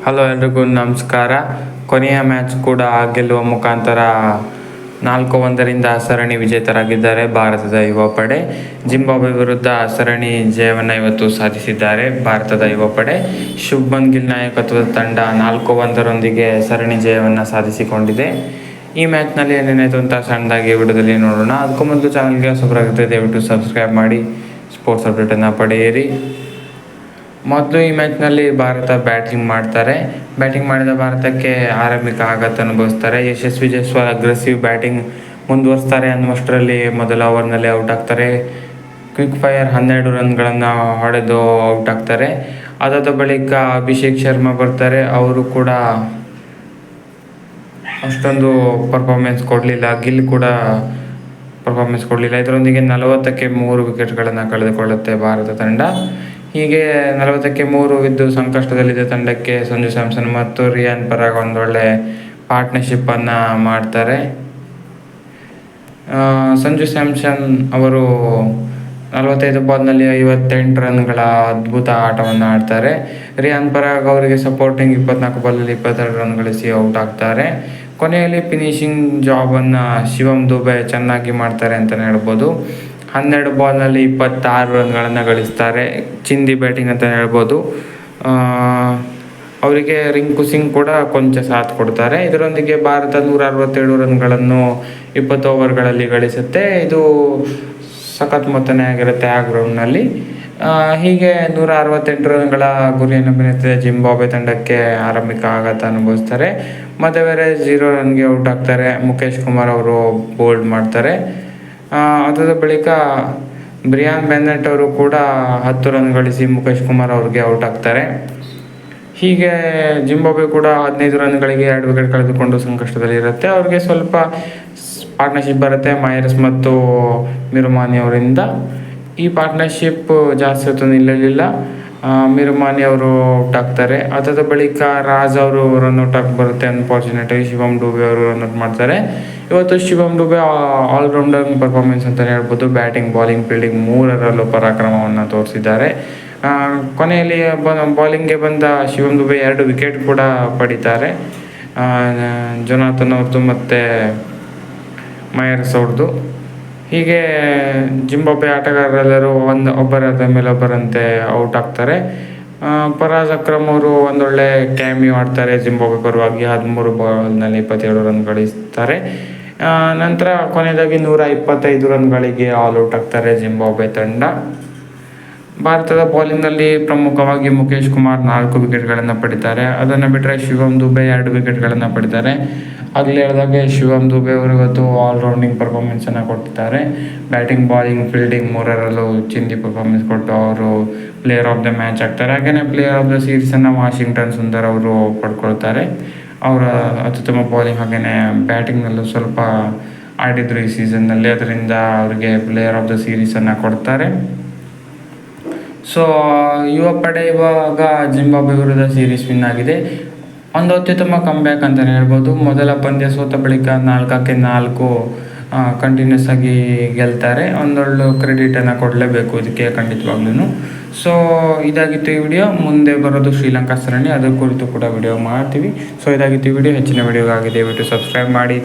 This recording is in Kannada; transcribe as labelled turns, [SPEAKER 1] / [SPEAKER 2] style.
[SPEAKER 1] ಹಲೋ ಎಲ್ರಿಗೂ ನಮಸ್ಕಾರ. ಕೊನೆಯ ಮ್ಯಾಚ್ ಕೂಡ ಗೆಲ್ಲುವ ಮುಖಾಂತರ 4-1 ಸರಣಿ ವಿಜೇತರಾಗಿದ್ದಾರೆ ಭಾರತದ ಯುವ ಪಡೆ. ಜಿಂಬಾಬ್ವೆ ವಿರುದ್ಧ ಸರಣಿ ಜಯವನ್ನು ಇವತ್ತು ಸಾಧಿಸಿದ್ದಾರೆ ಭಾರತದ ಯುವ ಪಡೆ. ಶುಭ್ಮನ್ ಗಿಲ್ ನಾಯಕತ್ವದ ತಂಡ 4-1 ಸರಣಿ ಜಯವನ್ನು ಸಾಧಿಸಿಕೊಂಡಿದೆ. ಈ ಮ್ಯಾಚ್ನಲ್ಲಿ ಏನೇನಾಯಿತು ಅಂತ ಸಣ್ಣದಾಗಿ ವಿಡಿಯೋದಲ್ಲಿ ನೋಡೋಣ. ಅದಕ್ಕೂ ಮೊದಲು ಚಾನಲ್ಗೆ ಹೊಸಬರಾಗುತ್ತೆ ದಯವಿಟ್ಟು ಸಬ್ಸ್ಕ್ರೈಬ್ ಮಾಡಿ ಸ್ಪೋರ್ಟ್ಸ್ ಅಪ್ಡೇಟನ್ನು ಪಡೆಯಿರಿ. ಮೊದಲು ಈ ಮ್ಯಾಚ್ನಲ್ಲಿ ಭಾರತ ಬ್ಯಾಟಿಂಗ್ ಮಾಡ್ತಾರೆ. ಬ್ಯಾಟಿಂಗ್ ಮಾಡಿದ ಭಾರತಕ್ಕೆ ಆರಂಭಿಕ ಆಘಾತ ಅನುಭವಿಸ್ತಾರೆ. ಯಶಸ್ವಿ ಜೈಸ್ವಾಲ್ ಅಗ್ರೆಸಿವ್ ಬ್ಯಾಟಿಂಗ್ ಮುಂದುವರಿಸ್ತಾರೆ ಅನ್ನುವಷ್ಟರಲ್ಲಿ ಮೊದಲ ಓವರ್ನಲ್ಲಿ ಔಟ್ ಆಗ್ತಾರೆ. ಕ್ವಿಕ್ ಫೈರ್ 12 ರನ್ಗಳನ್ನು ಹೊಡೆದು ಔಟ್ ಆಗ್ತಾರೆ. ಅದಾದ ಬಳಿಕ ಅಭಿಷೇಕ್ ಶರ್ಮಾ ಬರ್ತಾರೆ. ಅವರು ಕೂಡ ಅಷ್ಟೊಂದು ಪರ್ಫಾರ್ಮೆನ್ಸ್ ಕೊಡಲಿಲ್ಲ. ಗಿಲ್ ಕೂಡ ಪರ್ಫಾರ್ಮೆನ್ಸ್ ಕೊಡಲಿಲ್ಲ. ಇದರೊಂದಿಗೆ 40ಕ್ಕೆ 3 ವಿಕೆಟ್ಗಳನ್ನು ಕಳೆದುಕೊಳ್ಳುತ್ತೆ ಭಾರತ ತಂಡ. ಹೀಗೆ 40ಕ್ಕೆ 3 ಇದ್ದು ಸಂಕಷ್ಟದಲ್ಲಿದ್ದ ತಂಡಕ್ಕೆ ಸಂಜು ಸ್ಯಾಮ್ಸನ್ ಮತ್ತು ರಿಯಾನ್ ಪರಾಗ್ ಒಂದೊಳ್ಳೆ ಪಾರ್ಟ್ನರ್ಶಿಪ್ಪನ್ನು ಮಾಡ್ತಾರೆ. ಸಂಜು ಸ್ಯಾಮ್ಸನ್ ಅವರು 45 ಬಾಲ್ನಲ್ಲಿ 58 ರನ್ಗಳ ಅದ್ಭುತ ಆಟವನ್ನು ಆಡ್ತಾರೆ. ರಿಯಾನ್ ಪರಾಗ್ ಅವರಿಗೆ ಸಪೋರ್ಟಿಂಗ್ 24 ಬಾಲಲ್ಲಿ 22 ರನ್ ಗಳಿಸಿ ಔಟ್ ಆಗ್ತಾರೆ. ಕೊನೆಯಲ್ಲಿ ಫಿನಿಶಿಂಗ್ ಜಾಬನ್ನು ಶಿವಮ್ ದುಬೆ ಚೆನ್ನಾಗಿ ಮಾಡ್ತಾರೆ ಅಂತಲೇ ಹೇಳ್ಬೋದು. 12 ಬಾಲ್ನಲ್ಲಿ 26 ರನ್ಗಳನ್ನು ಗಳಿಸ್ತಾರೆ. ಚಿಂದಿ ಬ್ಯಾಟಿಂಗ್ ಅಂತ ಹೇಳ್ಬೋದು. ಅವರಿಗೆ ರಿಂಕು ಸಿಂಗ್ ಕೂಡ ಕೊಂಚ ಸಾಥ್ ಕೊಡ್ತಾರೆ. ಇದರೊಂದಿಗೆ ಭಾರತ 167 ರನ್ಗಳನ್ನು 20 ಓವರ್ಗಳಲ್ಲಿ ಗಳಿಸುತ್ತೆ. ಇದು ಸಖತ್ ಮೊತ್ತನೇ ಆಗಿರುತ್ತೆ ಆ ಗ್ರೌಂಡ್ನಲ್ಲಿ. ಹೀಗೆ 168 ರನ್ಗಳ ಗುರಿಯನ್ನು ಬೆನ್ನತ್ತಿದ ಜಿಂಬಾಬ್ವೆ ತಂಡಕ್ಕೆ ಆರಂಭಿಕ ಆಘಾತ ಅನುಭವಿಸ್ತಾರೆ. ಬೇರೆ 0 ರನ್ಗೆ ಔಟ್ ಆಗ್ತಾರೆ. ಮುಖೇಶ್ ಕುಮಾರ್ ಅವರು ಬೋಲ್ಡ್ ಮಾಡ್ತಾರೆ. ಅದಾದ ಬಳಿಕ ಬ್ರಿಯಾನ್ ಬೆನ್ನೆಟ್ ಅವರು ಕೂಡ 10 ರನ್ ಗಳಿಸಿ ಮುಖೇಶ್ ಕುಮಾರ್ ಅವ್ರಿಗೆ ಔಟ್ ಆಗ್ತಾರೆ. ಹೀಗೆ ಜಿಂಬಾಬ್ವೆ ಕೂಡ 15 ರನ್ಗಳಿಗೆ 2 ವಿಕೆಟ್ ಕಳೆದುಕೊಂಡು ಸಂಕಷ್ಟದಲ್ಲಿರುತ್ತೆ. ಅವ್ರಿಗೆ ಸ್ವಲ್ಪ ಪಾರ್ಟ್ನರ್ಶಿಪ್ ಬರುತ್ತೆ ಮೈರ್ಸ್ ಮತ್ತು ಮಿರುಮಾನಿ ಅವರಿಂದ. ಈ ಪಾರ್ಟ್ನರ್ಶಿಪ್ ಜಾಸ್ತಿ ಹೊತ್ತು ನಿಲ್ಲಲಿಲ್ಲ. ಮಿರುಮಾನಿ ಅವರು ಔಟ್ ಆಗ್ತಾರೆ. ಅದಾದ ಬಳಿಕ ರಾಜ್ ಅವರು ರನ್ಔಟ್ ಆಗಿ ಬರುತ್ತೆ. ಅನ್ಫಾರ್ಚುನೇಟಾಗಿ ಶಿವಮ್ ಡುಬೆ ಅವರು ರನ್ಔಟ್ ಮಾಡ್ತಾರೆ. ಇವತ್ತು ಶಿವಮ್ ಡುಬೆ ಆಲ್ರೌಂಡರ್ ಪರ್ಫಾರ್ಮೆನ್ಸ್ ಅಂತಲೇ ಹೇಳ್ಬೋದು. ಬ್ಯಾಟಿಂಗ್, ಬಾಲಿಂಗ್, ಫೀಲ್ಡಿಂಗ್ 3ರಲ್ಲೂ ಪರಾಕ್ರಮವನ್ನು ತೋರಿಸಿದ್ದಾರೆ. ಕೊನೆಯಲ್ಲಿ ಬಾಲಿಂಗ್ಗೆ ಬಂದ ಶಿವಮ್ ದುಬೆ 2 ವಿಕೆಟ್ ಕೂಡ ಪಡಿತಾರೆ. ಜೊನಾಥನ್ ಅವ್ರದ್ದು ಮತ್ತು ಮೈರ್ಸ್ ಅವ್ರದ್ದು. ಹೀಗೆ ಜಿಂಬಾಬ್ವೆ ಆಟಗಾರರೆಲ್ಲರೂ ಒಬ್ಬರಾದ ಮೇಲೆ ಒಬ್ಬರಂತೆ ಔಟ್ ಆಗ್ತಾರೆ. ಫರಾಜ್ ಅಕ್ರಮ್ ಅವರು ಒಂದೊಳ್ಳೆ ಕ್ಯಾಮಿಯೋ ಆಡ್ತಾರೆ ಜಿಂಬಾಬ್ವೆ ಪರವಾಗಿ. 13 ಬಾಲ್ನಲ್ಲಿ 27 ರನ್ ಗಳಿಸ್ತಾರೆ. ನಂತರ ಕೊನೆಯದಾಗಿ 125 ರನ್ಗಳಿಗೆ ಆಲ್ ಔಟ್ ಆಗ್ತಾರೆ ಜಿಂಬಾಬ್ವೆ ತಂಡ. ಭಾರತದ ಬೌಲಿಂಗ್ನಲ್ಲಿ ಪ್ರಮುಖವಾಗಿ ಮುಖೇಶ್ ಕುಮಾರ್ 4 ವಿಕೆಟ್ಗಳನ್ನು ಪಡಿತಾರೆ. ಅದನ್ನು ಬಿಟ್ಟರೆ ಶಿವಮ್ ದುಬೆ 2 ವಿಕೆಟ್ಗಳನ್ನು ಪಡಿತಾರೆ. ಆಗಲೇ ಹೇಳಿದಾಗೆ ಶಿವಮ್ ದುಬೆ ಅವರು ಇವತ್ತು ಆಲ್ರೌಂಡಿಂಗ್ ಪರ್ಫಾರ್ಮೆನ್ಸನ್ನು ಕೊಟ್ಟಿದ್ದಾರೆ. ಬ್ಯಾಟಿಂಗ್, ಬಾಲಿಂಗ್, ಫೀಲ್ಡಿಂಗ್ 3ರಲ್ಲೂ ಚಿಂದಿ ಪರ್ಫಾರ್ಮೆನ್ಸ್ ಕೊಟ್ಟು ಅವರು ಪ್ಲೇಯರ್ ಆಫ್ ದ ಮ್ಯಾಚ್ ಆಗ್ತಾರೆ. ಹಾಗೆಯೇ ಪ್ಲೇಯರ್ ಆಫ್ ದ ಸೀರೀಸನ್ನು ವಾಷಿಂಗ್ಟನ್ ಸುಂದರ್ ಅವರು ಪಡ್ಕೊಳ್ತಾರೆ. ಅವರ ಅತ್ಯುತ್ತಮ ಬೌಲಿಂಗ್ ಹಾಗೆಯೇ ಬ್ಯಾಟಿಂಗ್ನಲ್ಲೂ ಸ್ವಲ್ಪ ಆಡಿದರು ಈ ಸೀಸನ್ನಲ್ಲಿ. ಅದರಿಂದ ಅವರಿಗೆ ಪ್ಲೇಯರ್ ಆಫ್ ದ ಸೀರೀಸನ್ನು ಕೊಡ್ತಾರೆ. ಸೊ ಯುವ ಪಡೆ ಇವಾಗ ಜಿಂಬಾಬ್ವೆ ವಿರುದ್ಧ ಸೀರೀಸ್ ವಿನ್ ಆಗಿದೆ. ಒಂದು ಅತ್ಯುತ್ತಮ ಕಮ್ಬ್ಯಾಕ್ ಅಂತಲೇ ಹೇಳ್ಬೋದು. ಮೊದಲ ಪಂದ್ಯ ಸೋತ ಬಳಿಕ 4ಕ್ಕೆ 4 ಕಂಟಿನ್ಯೂಸ್ ಆಗಿ ಗೆಲ್ತಾರೆ. ಒಂದೊಳ್ಳೆ ಕ್ರೆಡಿಟನ್ನು ಕೊಡಲೇಬೇಕು ಇದಕ್ಕೆ ಖಂಡಿತವಾಗ್ಲೂ. ಸೊ ಇದಾಗಿತ್ತು ಈ ವಿಡಿಯೋ. ಮುಂದೆ ಬರೋದು ಶ್ರೀಲಂಕಾ ಸರಣಿ, ಅದರ ಕುರಿತು ಕೂಡ ವಿಡಿಯೋ ಮಾಡ್ತೀವಿ. ಸೊ ಇದಾಗಿತ್ತು ಈ ವಿಡಿಯೋ. ಹೆಚ್ಚಿನ ವಿಡಿಯೋಗಾಗಿ ದಯವಿಟ್ಟು ಸಬ್ಸ್ಕ್ರೈಬ್ ಮಾಡಿ.